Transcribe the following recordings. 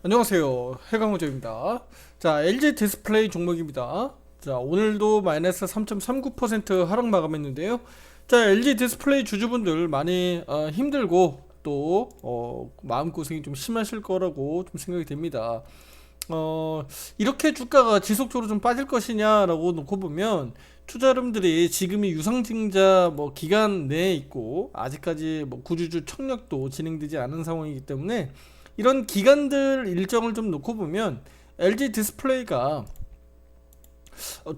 안녕하세요. 해강호재입니다. 자, LG 디스플레이 종목입니다. 자, 오늘도 마이너스 3.39% 하락 마감했는데요. 자, LG 디스플레이 주주분들 많이 힘들고 또 마음고생이 좀 심하실 거라고 좀 생각이 됩니다. 이렇게 주가가 지속적으로 좀 빠질 것이냐라고 놓고 보면 투자자분들이 지금이 유상증자 뭐 기간 내에 있고 아직까지 뭐 구주주 청약도 진행되지 않은 상황이기 때문에 이런 기간들 일정을 좀 놓고 보면 LG 디스플레이가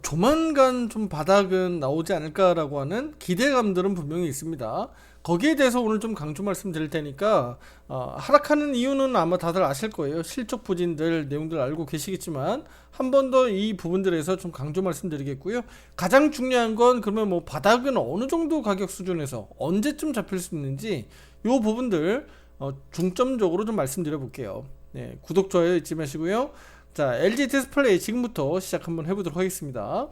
조만간 좀 바닥은 나오지 않을까라고 하는 기대감들은 분명히 있습니다. 거기에 대해서 오늘 좀 강조 말씀드릴 테니까 하락하는 이유는 아마 다들 아실 거예요. 실적 부진들 내용들 알고 계시겠지만 한 번 더 이 부분들에서 좀 강조 말씀드리겠고요. 가장 중요한 건 그러면 뭐 바닥은 어느 정도 가격 수준에서 언제쯤 잡힐 수 있는지 요 부분들 중점적으로 좀 말씀드려 볼게요. 네, 구독 좋아요 잊지 마시고요. 자, LG 디스플레이 지금부터 시작 한번 해보도록 하겠습니다.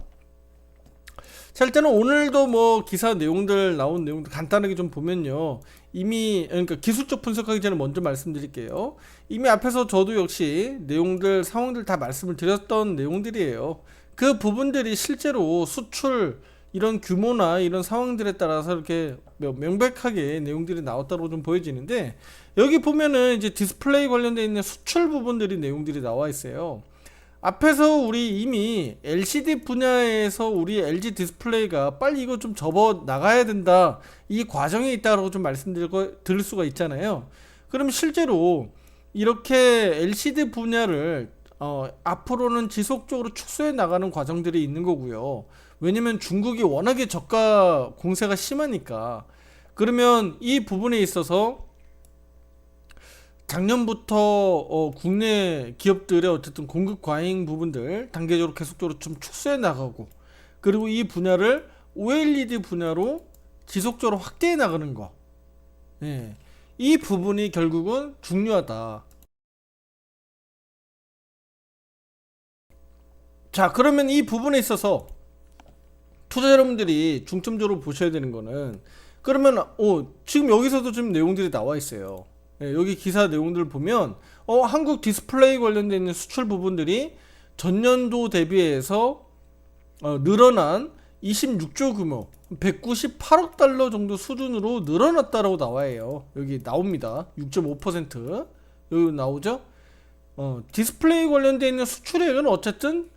자, 일단은 오늘도 뭐 기사 내용들 나온 내용들 간단하게 좀 보면요. 이미 그러니까 기술적 분석하기 전에 먼저 말씀드릴게요. 이미 앞에서 저도 역시 내용들 상황들 다 말씀을 드렸던 내용들이에요. 그 부분들이 실제로 수출 이런 규모나 이런 상황들에 따라서 이렇게 명백하게 내용들이 나왔다고 좀 보여지는데 여기 보면은 이제 디스플레이 관련돼 있는 수출 부분들이 내용들이 나와 있어요. 앞에서 우리 이미 LCD 분야에서 우리 LG 디스플레이가 빨리 이거 좀 접어 나가야 된다. 이 과정에 있다라고 좀 들을 수가 있잖아요. 그럼 실제로 이렇게 LCD 분야를 앞으로는 지속적으로 축소해 나가는 과정들이 있는 거고요. 왜냐면 중국이 워낙에 저가 공세가 심하니까. 그러면 이 부분에 있어서 작년부터 국내 기업들의 어쨌든 공급 과잉 부분들 단계적으로 계속적으로 좀 축소해 나가고 그리고 이 분야를 OLED 분야로 지속적으로 확대해 나가는 거. 예. 이 부분이 결국은 중요하다. 자, 그러면 이 부분에 있어서 투자 여러분들이 중점적으로 보셔야 되는 거는 그러면 지금 여기서도 좀 내용들이 나와 있어요. 예, 여기 기사 내용들 보면 한국 디스플레이 관련된 있는 수출 부분들이 전년도 대비해서 늘어난 26조 규모 198억 달러 정도 수준으로 늘어났다라고 나와요. 여기 나옵니다. 6.5% 여기 나오죠? 디스플레이 관련된 있는 수출액은 어쨌든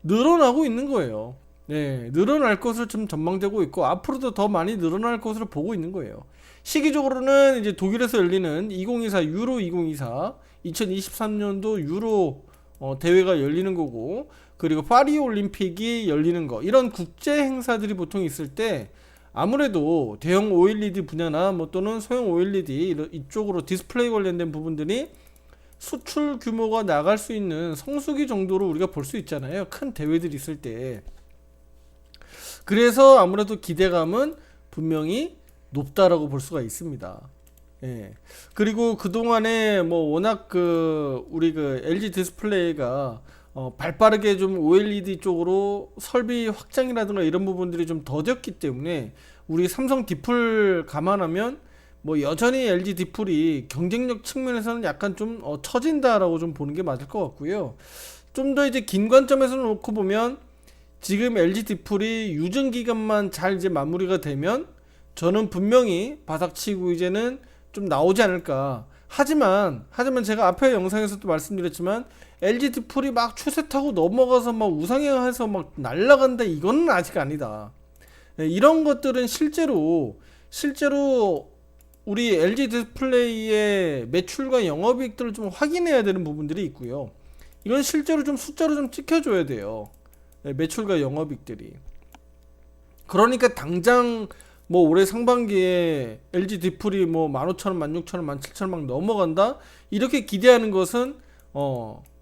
늘어나고 있는 거예요. 네, 늘어날 것을 좀 전망되고 있고 앞으로도 더 많이 늘어날 것으로 보고 있는 거예요. 시기적으로는 이제 독일에서 열리는 2024 유로 2024 2023년도 유로 대회가 열리는 거고 그리고 파리 올림픽이 열리는 거 이런 국제 행사들이 보통 있을 때 아무래도 대형 OLED 분야나 뭐 또는 소형 OLED 이쪽으로 디스플레이 관련된 부분들이 수출 규모가 나갈 수 있는 성수기 정도로 우리가 볼 수 있잖아요. 큰 대회들이 있을 때. 그래서 아무래도 기대감은 분명히 높다라고 볼 수가 있습니다. 예. 그리고 그동안에 뭐 워낙 우리 LG 디스플레이가 발빠르게 좀 OLED 쪽으로 설비 확장이라든가 이런 부분들이 좀 더뎠기 때문에 우리 삼성 디플 감안하면 뭐 여전히 LG 디플이 경쟁력 측면에서는 약간 좀 처진다라고 좀 보는 게 맞을 것 같고요. 좀 더 이제 긴 관점에서 놓고 보면 지금 LG 디플이 유증 기간만 잘 이제 마무리가 되면 저는 분명히 바닥치고 이제는 좀 나오지 않을까. 하지만 제가 앞에 영상에서도 말씀드렸지만 LG 디플이 막 추세 타고 넘어가서 막 우상향해서 막 날아간다 이거는 아직 아니다. 네, 이런 것들은 실제로 우리 LG 디스플레이의 매출과 영업이익들을 좀 확인해야 되는 부분들이 있고요. 이건 실제로 좀 숫자로 좀 찍혀줘야 돼요. 네, 매출과 영업이익들이. 그러니까 당장 뭐 올해 상반기에 LG 디플이 뭐 15,000원, 16,000원, 17,000원 막 넘어간다 이렇게 기대하는 것은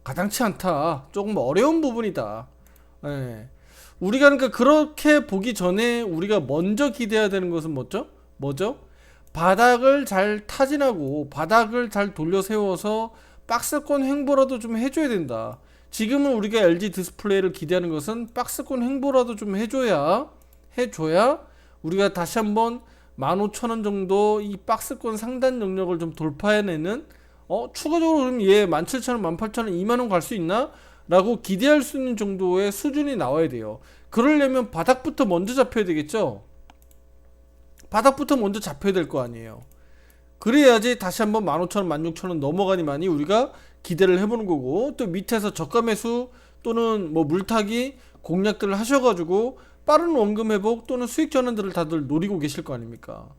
가당치 않다. 조금 어려운 부분이다. 예. 우리가 그러니까 그렇게 보기 전에 우리가 먼저 기대해야 되는 것은 뭐죠? 바닥을 잘 타진하고 바닥을 잘 돌려 세워서 박스권 횡보라도 좀 해줘야 된다. 지금은 우리가 LG 디스플레이를 기대하는 것은 박스권 횡보라도 좀 해줘야 우리가 다시 한번 15,000원 정도 이 박스권 상단 영역을 좀 돌파해내는 추가적으로 그럼 얘 17,000원, 18,000원, 2만원 갈 수 있나? 라고 기대할 수 있는 정도의 수준이 나와야 돼요. 그러려면 바닥부터 먼저 잡혀야 되겠죠? 바닥부터 먼저 잡혀야 될 거 아니에요. 그래야지 다시 한번 15,000원, 16,000원 넘어가니만이 우리가 기대를 해보는 거고, 또 밑에서 저가 매수 또는 뭐 물타기 공략들을 하셔가지고 빠른 원금 회복 또는 수익 전환들을 다들 노리고 계실 거 아닙니까?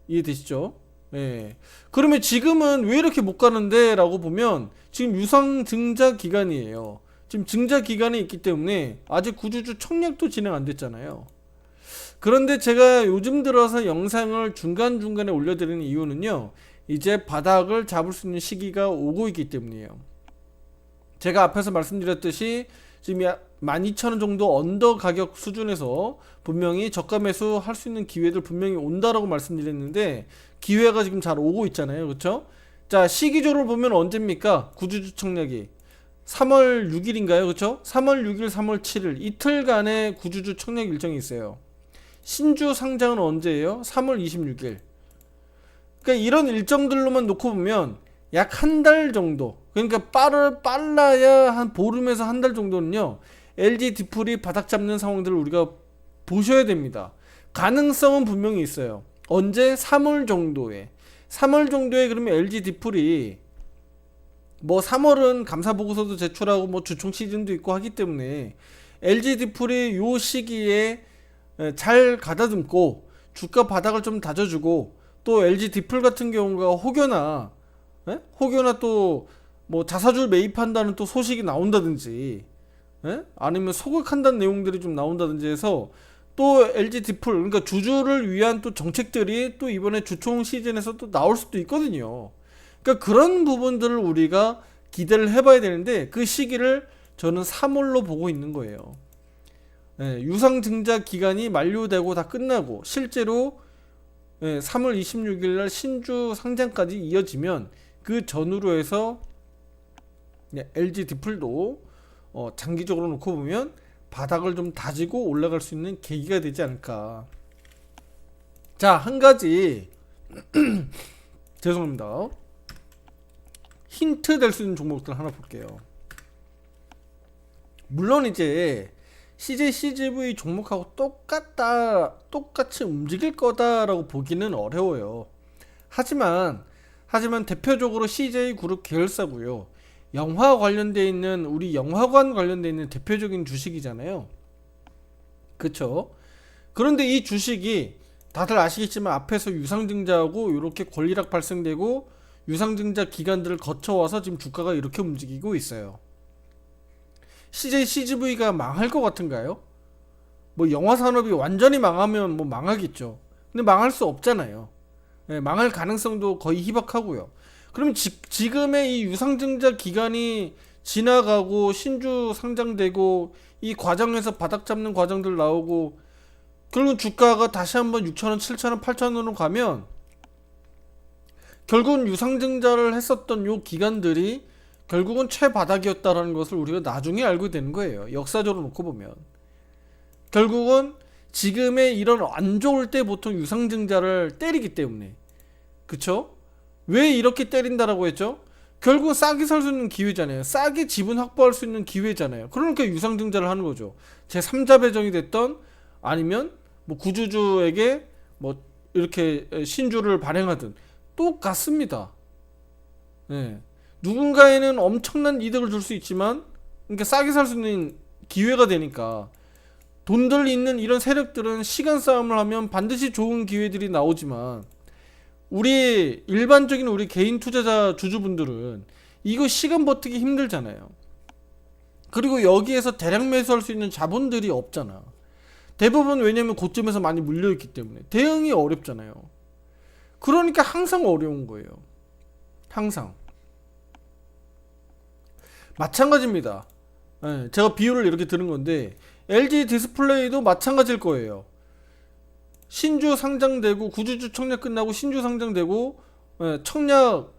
이해되시죠? 예. 그러면 지금은 왜 이렇게 못 가는데? 라고 보면 지금 유상 증자 기간이에요. 지금 증자 기간이 있기 때문에 아직 구주주 청약도 진행 안 됐잖아요. 그런데 제가 요즘 들어서 영상을 중간중간에 올려드리는 이유는요, 이제 바닥을 잡을 수 있는 시기가 오고 있기 때문이에요. 제가 앞에서 말씀드렸듯이 지금 12,000원 정도 언더 가격 수준에서 분명히 저가 매수 할 수 있는 기회들 분명히 온다라고 말씀드렸는데, 기회가 지금 잘 오고 있잖아요. 그렇죠? 자, 시기적으로 보면 언제입니까? 구주주 청약이 3월 6일인가요? 그렇죠? 3월 6일, 3월 7일 이틀간의 구주주 청약 일정이 있어요. 신주 상장은 언제예요? 3월 26일. 그러니까 이런 일정들로만 놓고 보면 약 한 달 정도, 그러니까 빨라야 한 보름에서 한 달 정도는요, LG 디플이 바닥 잡는 상황들을 우리가 보셔야 됩니다. 가능성은 분명히 있어요. 언제? 3월 정도에. 3월 정도에 그러면 LG 디플이 뭐 3월은 감사 보고서도 제출하고 뭐 주총 시즌도 있고 하기 때문에 LG 디플이 요 시기에 잘 가다듬고 주가 바닥을 좀 다져주고, 또 LG 디플 같은 경우가 혹여나 또 뭐 자사주를 매입한다는 또 소식이 나온다든지, 아니면 소극한다는 내용들이 좀 나온다든지 해서 또 LG 디플, 그러니까 주주를 위한 또 정책들이 또 이번에 주총 시즌에서 또 나올 수도 있거든요. 그러니까 그런 부분들을 우리가 기대를 해봐야 되는데, 그 시기를 저는 3월로 보고 있는 거예요. 유상증자 기간이 만료되고 다 끝나고 실제로 3월 26일날 신주 상장까지 이어지면 그 전후로 해서 LG 디플도 장기적으로 놓고 보면 바닥을 좀 다지고 올라갈 수 있는 계기가 되지 않을까. 자, 한 가지 죄송합니다. 힌트 될 수 있는 종목들 하나 볼게요. 물론 이제 CJ, CGV 종목하고 똑같이 움직일 거다라고 보기는 어려워요. 하지만 대표적으로 CJ 그룹 계열사고요. 영화 관련돼 있는, 우리 영화관 관련돼 있는 대표적인 주식이잖아요. 그쵸? 그런데 이 주식이 다들 아시겠지만 앞에서 유상증자하고 이렇게 권리락 발생되고 유상증자 기간들을 거쳐와서 지금 주가가 이렇게 움직이고 있어요. CJ, CGV가 망할 것 같은가요? 뭐 영화 산업이 완전히 망하면 뭐 망하겠죠. 근데 망할 수 없잖아요. 망할 가능성도 거의 희박하고요. 그럼 지금의 이 유상증자 기간이 지나가고 신주 상장되고 이 과정에서 바닥 잡는 과정들 나오고 결국 주가가 다시 한번 6,000원, 7,000원, 8,000원으로 가면 결국은 유상증자를 했었던 요 기간들이 결국은 최바닥이었다라는 것을 우리가 나중에 알게 되는 거예요. 역사적으로 놓고 보면 결국은 지금의 이런 안 좋을 때 보통 유상증자를 때리기 때문에, 그쵸? 왜 이렇게 때린다라고 했죠? 결국은 싸게 살 수 있는 기회잖아요. 싸게 지분 확보할 수 있는 기회잖아요. 그러니까 유상증자를 하는 거죠. 제 3자 배정이 됐던, 아니면 뭐 구주주에게 뭐 이렇게 신주를 발행하든 똑같습니다. 누군가에는 엄청난 이득을 줄 수 있지만, 그러니까 싸게 살 수 있는 기회가 되니까 돈들 있는 이런 세력들은 시간 싸움을 하면 반드시 좋은 기회들이 나오지만, 일반적인 우리 개인 투자자 주주분들은 이거 시간 버티기 힘들잖아요. 그리고 여기에서 대량 매수할 수 있는 자본들이 없잖아. 대부분 왜냐면 고점에서 많이 물려있기 때문에 대응이 어렵잖아요. 그러니까 항상 어려운 거예요. 항상. 마찬가지입니다. 제가 비유를 이렇게 드는 건데 LG 디스플레이도 마찬가지일 거예요. 신주 상장되고 구주주 청약 끝나고 신주 상장되고 청약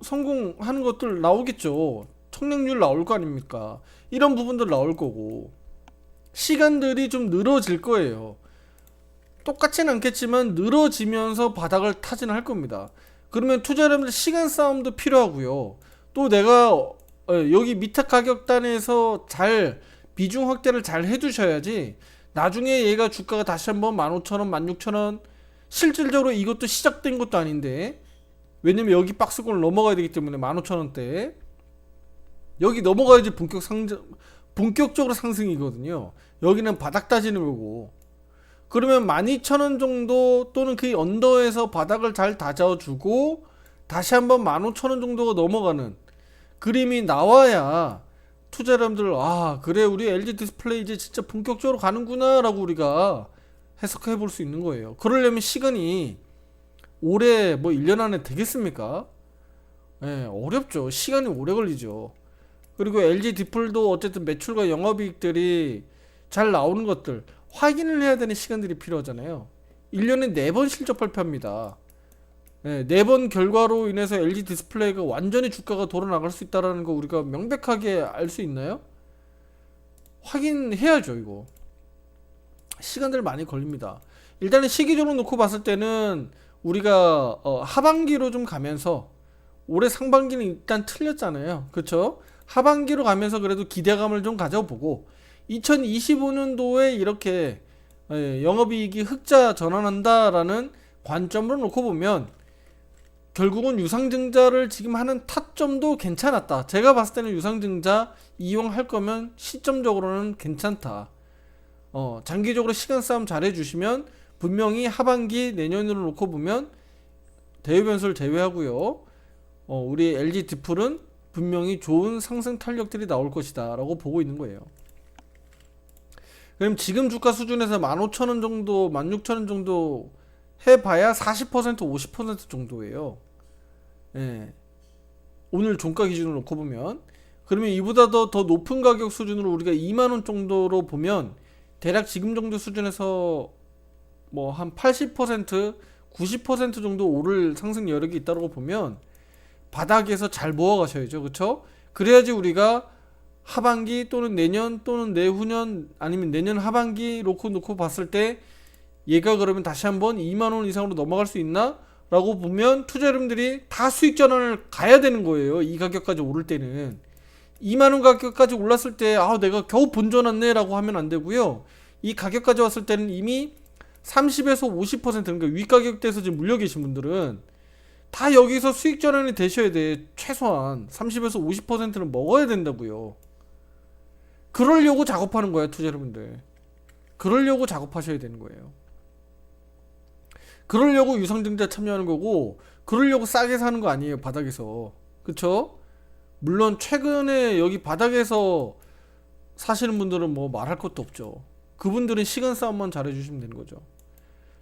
성공하는 것들 나오겠죠. 청약률 나올 거 아닙니까? 이런 부분들 나올 거고 시간들이 좀 늘어질 거예요. 똑같진 않겠지만 늘어지면서 바닥을 타진할 겁니다. 그러면 투자자분들 시간 싸움도 필요하고요. 또 내가 여기 밑에 가격단에서 잘 비중 확대를 잘 해두셔야지 나중에 얘가 주가가 다시 한번 15,000원, 16,000원 실질적으로 이것도 시작된 것도 아닌데 왜냐면 여기 박스권을 넘어가야 되기 때문에 15,000원대 여기 넘어가야지 본격적으로 상승이거든요. 여기는 바닥 따지는 거고 그러면 12,000원 정도 또는 그 언더에서 바닥을 잘 다져주고 다시 한번 15,000원 정도가 넘어가는 그림이 나와야 투자자분들 아 그래 우리 LG 디스플레이 이제 진짜 본격적으로 가는구나 라고 우리가 해석해 볼 수 있는 거예요. 그러려면 시간이 올해 뭐 1년 안에 되겠습니까? 예, 어렵죠. 시간이 오래 걸리죠. 그리고 LG 디플도 어쨌든 매출과 영업이익들이 잘 나오는 것들 확인을 해야 되는 시간들이 필요하잖아요. 1년에 4번 실적 발표합니다. 네, 4번 결과로 인해서 LG 디스플레이가 완전히 주가가 돌아나갈 수 있다는 거 우리가 명백하게 알 수 있나요? 확인해야죠. 이거 시간들 많이 걸립니다. 일단은 시기적으로 놓고 봤을 때는 우리가 하반기로 좀 가면서 올해 상반기는 일단 틀렸잖아요. 그쵸? 하반기로 가면서 그래도 기대감을 좀 가져보고 2025년도에 이렇게 영업이익이 흑자 전환한다라는 관점으로 놓고 보면 결국은 유상증자를 지금 하는 타점도 괜찮았다. 제가 봤을 때는 유상증자 이용할 거면 시점적으로는 괜찮다. 장기적으로 시간 싸움 잘 해주시면 분명히 하반기 내년으로 놓고 보면 대외 변수를 제외하고요. 우리 LG 디플은 분명히 좋은 상승 탄력들이 나올 것이다 라고 보고 있는 거예요. 그럼 지금 주가 수준에서 15,000원 정도 16,000원 정도 해봐야 40% 50% 정도예요. 예. 오늘 종가 기준으로 놓고 보면 그러면 이보다 더 높은 가격 수준으로 우리가 2만원 정도로 보면 대략 지금 정도 수준에서 뭐 한 80% 90% 정도 오를 상승 여력이 있다고 보면 바닥에서 잘 모아 가셔야죠. 그쵸? 그래야지 우리가 하반기 또는 내년 또는 내후년 아니면 내년 하반기 놓고 봤을 때 얘가 그러면 다시 한번 2만원 이상으로 넘어갈 수 있나? 라고 보면 투자자분들이 다 수익 전환을 가야 되는 거예요. 이 가격까지 오를 때는 2만원 가격까지 올랐을 때 아 내가 겨우 본전왔네 라고 하면 안 되고요. 이 가격까지 왔을 때는 이미 30에서 50% 그러니까 윗가격대에서 지금 물려 계신 분들은 다 여기서 수익 전환이 되셔야 돼. 최소한 30에서 50%는 먹어야 된다고요. 그러려고 작업하는 거야 투자자분들. 그러려고 작업하셔야 되는 거예요. 그러려고 유상증자 참여하는 거고 그러려고 싸게 사는 거 아니에요. 바닥에서. 그쵸? 물론 최근에 여기 바닥에서 사시는 분들은 뭐 말할 것도 없죠. 그분들은 시간 싸움만 잘해주시면 되는 거죠.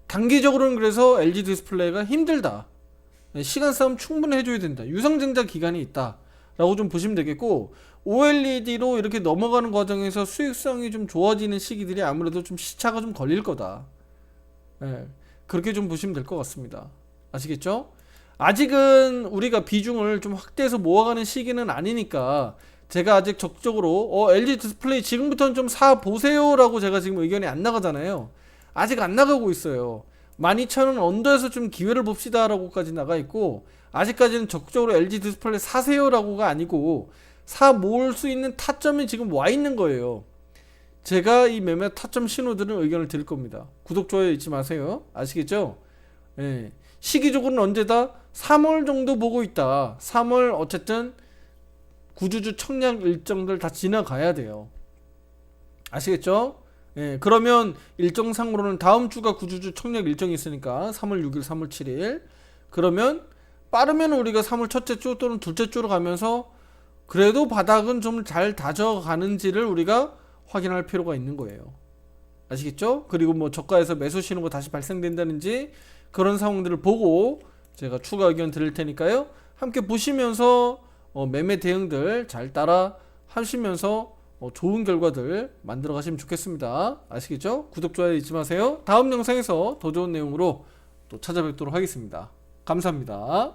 단기적으로는 그래서 LG 디스플레이가 힘들다. 시간 싸움 충분히 해줘야 된다. 유상증자 기간이 있다 라고 좀 보시면 되겠고 OLED로 이렇게 넘어가는 과정에서 수익성이 좀 좋아지는 시기들이 아무래도 좀 시차가 좀 걸릴 거다. 그렇게 좀 보시면 될 것 같습니다. 아시겠죠? 아직은 우리가 비중을 좀 확대해서 모아가는 시기는 아니니까 제가 아직 적극적으로 LG 디스플레이 지금부터는 좀 사보세요 라고 제가 지금 의견이 안 나가잖아요. 아직 안 나가고 있어요. 12,000원 언더에서 좀 기회를 봅시다 라고까지 나가 있고 아직까지는 적극적으로 LG 디스플레이 사세요 라고가 아니고 사 모을 수 있는 타점이 지금 와 있는 거예요. 제가 이 매매 타점 신호들은 의견을 드릴 겁니다. 구독, 좋아요 잊지 마세요. 아시겠죠? 예. 시기적으로는 언제다? 3월 정도 보고 있다. 3월 어쨌든 구주주 청약 일정들 다 지나가야 돼요. 아시겠죠? 예. 그러면 일정상으로는 다음 주가 구주주 청약 일정이 있으니까 3월 6일, 3월 7일. 그러면 빠르면 우리가 3월 첫째 주 또는 둘째 주로 가면서 그래도 바닥은 좀 잘 다져가는지를 우리가 확인할 필요가 있는 거예요. 아시겠죠? 그리고 뭐 저가에서 매수 신호가 다시 발생된다든지 그런 상황들을 보고 제가 추가 의견 드릴 테니까요. 함께 보시면서 매매 대응들 잘 따라 하시면서 좋은 결과들 만들어 가시면 좋겠습니다. 아시겠죠? 구독, 좋아요 잊지 마세요. 다음 영상에서 더 좋은 내용으로 또 찾아뵙도록 하겠습니다. 감사합니다.